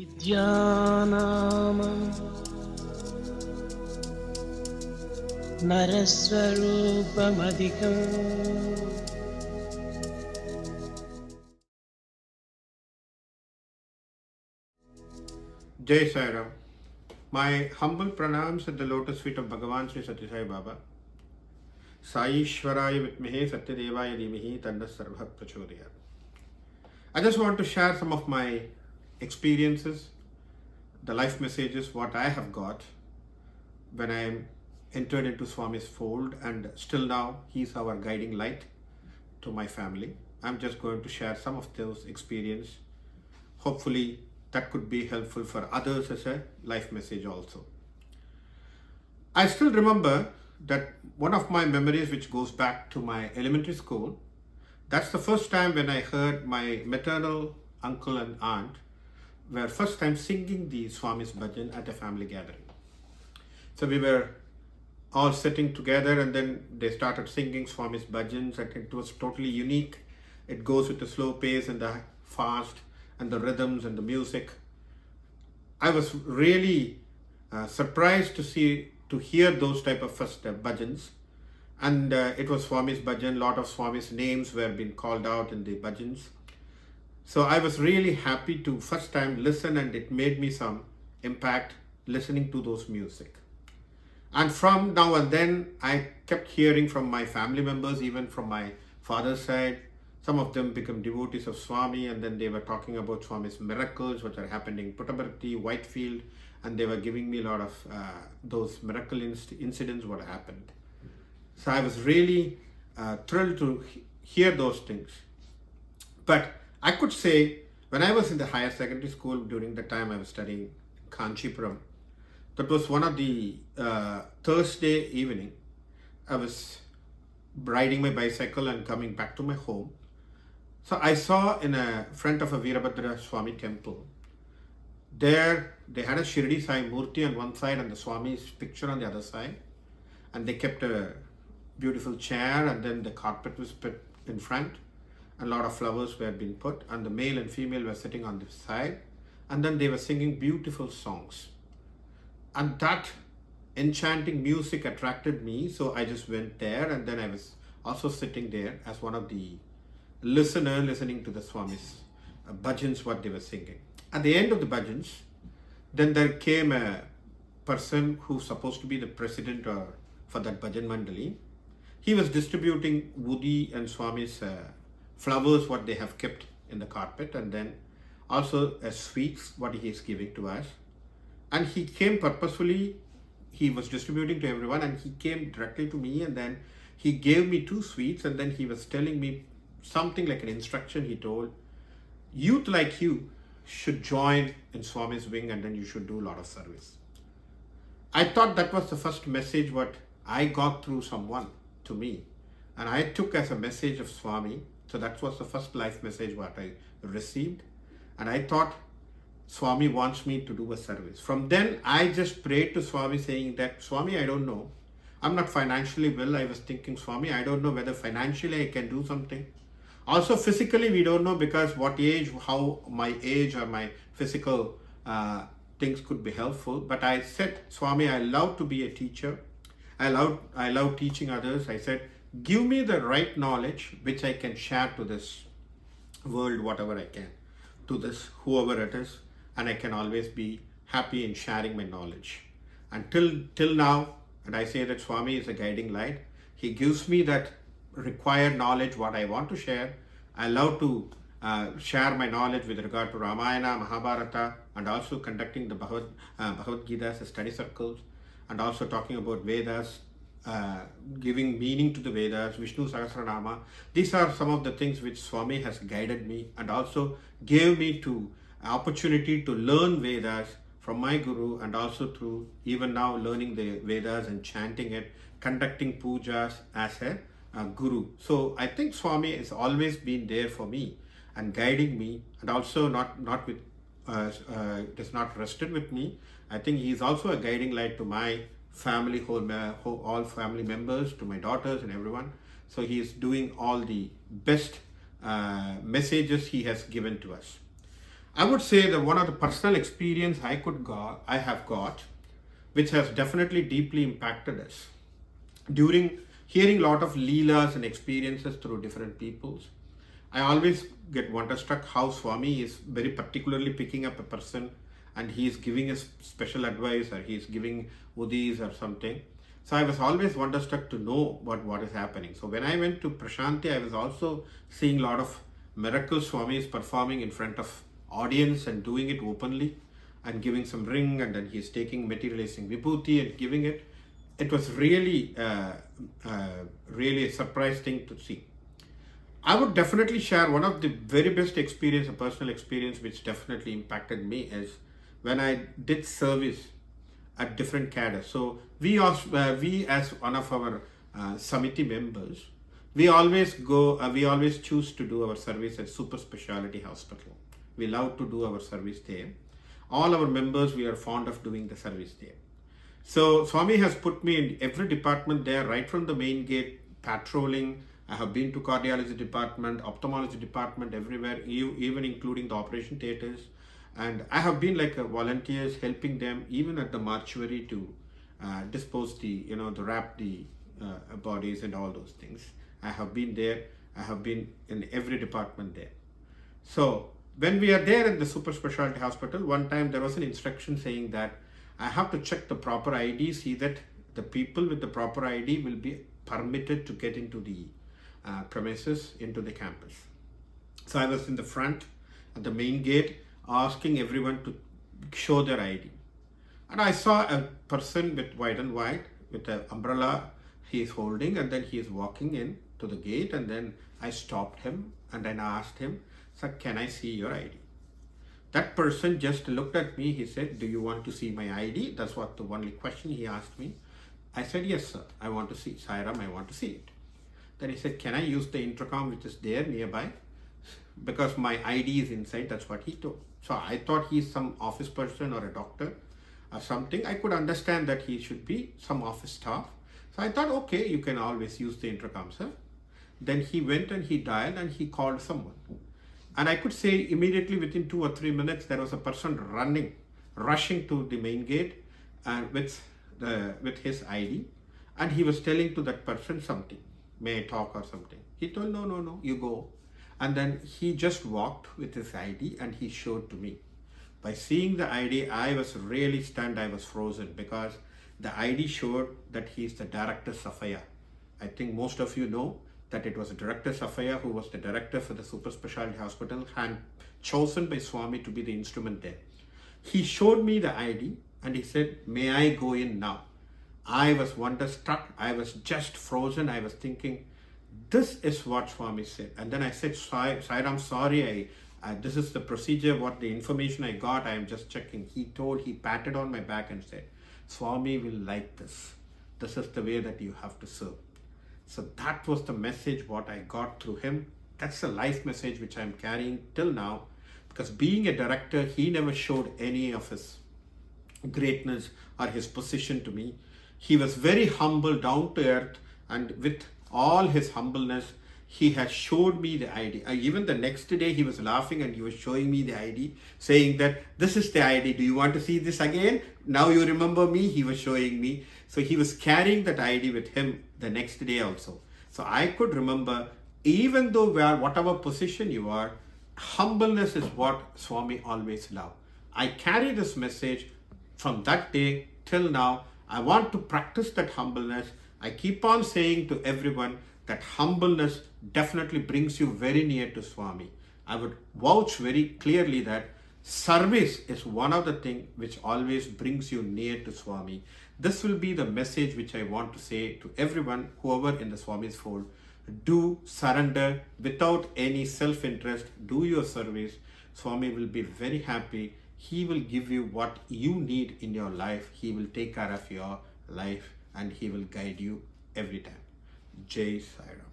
विद्यानाम नरस्वरूपमधिकम् Jai Sairavi. My humble pranams at the lotus feet of Bhagavan Sri Sathya Sai Baba. Saishwaraya Vitmehe Satyadevaya Dhimahi Tanna Sarva Prachodayat. I just want to share some of my experiences, the life messages, what I have got when I entered into Swami's fold, and still now he's our guiding light to my family. I'm just going to share some of those experiences. Hopefully that could be helpful for others as a life message also. I still remember that one of my memories, which goes back to my elementary school, that's the first time when I heard my maternal uncle and aunt were first time singing the Swami's bhajan at a family gathering. So we were all sitting together and then they started singing Swami's bhajans, and it was totally unique. It goes with the slow pace and the fast and the rhythms and the music. I was really surprised to hear those type of first bhajans, and it was Swami's bhajan. Lot of Swami's names were being called out in the bhajans. So I was really happy to first time listen, and it made me some impact listening to those music. And from now and then I kept hearing from my family members, even from my father's side. Some of them become devotees of Swami, and then they were talking about Swami's miracles which are happening in Puttaparthi, Whitefield, and they were giving me a lot of those miracle incidents what happened. So I was really thrilled to hear those things. But I could say when I was in the higher secondary school, during the time I was studying in Kanchipuram, that was one of the Thursday evening. I was riding my bicycle and coming back to my home. So I saw in front of a Veerabhadra Swami temple, there they had a Shirdi Sai Murti on one side and the Swami's picture on the other side. And they kept a beautiful chair, and then the carpet was put in front, and a lot of flowers were being put, and the male and female were sitting on the side, and then they were singing beautiful songs. And that enchanting music attracted me, so I just went there, and then I was also sitting there as one of the listening to the Swami's bhajans, what they were singing. At the end of the bhajans, then there came a person who's supposed to be the president for that bhajan mandali. He was distributing woody and Swami's flowers, what they have kept in the carpet, and then also sweets, what he is giving to us. And he came purposefully, he was distributing to everyone, and he came directly to me, and then he gave me 2 sweets, and then he was telling me something like an instruction. He told, youth like you should join in Swami's wing, and then you should do a lot of service. I thought that was the first message what I got through someone to me, and I took as a message of Swami. So that was the first life message what I received, and I thought Swami wants me to do a service. From then I just prayed to Swami saying that, Swami, I don't know, I'm not financially well. I was thinking, Swami, I don't know whether financially I can do something. Also physically we don't know, because what age, how my age or my physical things could be helpful. But I said, Swami, I love to be a teacher. I love teaching others. I said, give me the right knowledge which I can share to this world, whatever I can, to this whoever it is, and I can always be happy in sharing my knowledge. And till now, and I say that Swami is a guiding light. He gives me that required knowledge what I want to share. I love to share my knowledge with regard to Ramayana, Mahabharata, and also conducting the Bhagavad Gita study circles, and also talking about Vedas, giving meaning to the Vedas, Vishnu Sahasranama. These are some of the things which Swami has guided me, and also gave me to opportunity to learn Vedas from my Guru, and also through even now learning the Vedas and chanting it, conducting pujas as a Guru. So I think Swami has always been there for me and guiding me, and also not with it is not rested with me. I think he is also a guiding light to my family, all family members, to my daughters and everyone. So he is doing all the best messages he has given to us. I would say that one of the personal experience I have got, which has definitely deeply impacted us during hearing a lot of leelas and experiences through different peoples. I always get wonderstruck how Swami is very particularly picking up a person and he is giving us special advice, or he is giving udis or something. So I was always wonderstruck to know what is happening. So when I went to Prashanti, I was also seeing a lot of miracles Swami is performing in front of audience and doing it openly and giving some ring, and then he is taking materializing vibhuti and giving it. It was really really a surprise thing to see. I would definitely share one of the very best experience, a personal experience which definitely impacted me, is when I did service at different cadres. So we as one of our Samiti members, we always choose to do our service at super specialty hospital. We love to do our service there. All our members, we are fond of doing the service there. So Swami has put me in every department there, right from the main gate, patrolling. I have been to cardiology department, ophthalmology department, everywhere, even including the operation theaters. And I have been like a volunteers helping them even at the mortuary to dispose to wrap the bodies and all those things. I have been there. I have been in every department there. So when we are there at the super specialty hospital, one time there was an instruction saying that I have to check the proper ID, see that the people with the proper ID will be permitted to get into the premises, into the campus. So I was in the front at the main gate asking everyone to show their ID. And I saw a person with white and white with an umbrella he is holding, and then he is walking in to the gate, and then I stopped him and then I asked him, "Sir, can I see your ID?" That person just looked at me. He said, "Do you want to see my ID?" That's what the only question he asked me. I said, "Yes, sir. I want to see. Sairam, I want to see it." Then he said, "Can I use the intercom which is there nearby? Because my ID is inside." That's what he told. So I thought he's some office person or a doctor or something. I could understand that he should be some office staff. So I thought, okay, you can always use the intercom, sir. Then he went and he dialed and he called someone. And I could say immediately within 2 or 3 minutes, there was a person rushing to the main gate and with his ID. And he was telling to that person something, "May I talk?" or something. He told, no, you go. And then he just walked with his ID and he showed to me. By seeing the ID, I was really stunned. I was frozen because the ID showed that he's the Director Safaya. I think most of you know that it was Director Safaya who was the director for the super specialty hospital and chosen by Swami to be the instrument there. He showed me the ID and he said, "May I go in now?" I was wonderstruck. I was just frozen. I was thinking, this is what Swami said. And then I said, "Sairam, sorry, this is the procedure, what the information I got, I am just checking." He patted on my back and said, "Swami will like this. This is the way that you have to serve." So that was the message what I got through him. That's the life message which I'm carrying till now. Because being a director, he never showed any of his greatness or his position to me. He was very humble, down to earth, and with all his humbleness, he has showed me the ID. Even the next day, he was laughing and he was showing me the ID, saying that this is the ID. Do you want to see this again? Now you remember me? He was showing me. So he was carrying that ID with him the next day also. So I could remember, even though we are whatever position you are, humbleness is what Swami always loved. I carry this message from that day till now. I want to practice that humbleness. I keep on saying to everyone that humbleness definitely brings you very near to Swami. I would vouch very clearly that service is one of the things which always brings you near to Swami. This will be the message which I want to say to everyone, whoever in the Swami's fold. Do surrender without any self-interest. Do your service. Swami will be very happy. He will give you what you need in your life. He will take care of your life and he will guide you every time. Jai Sairam.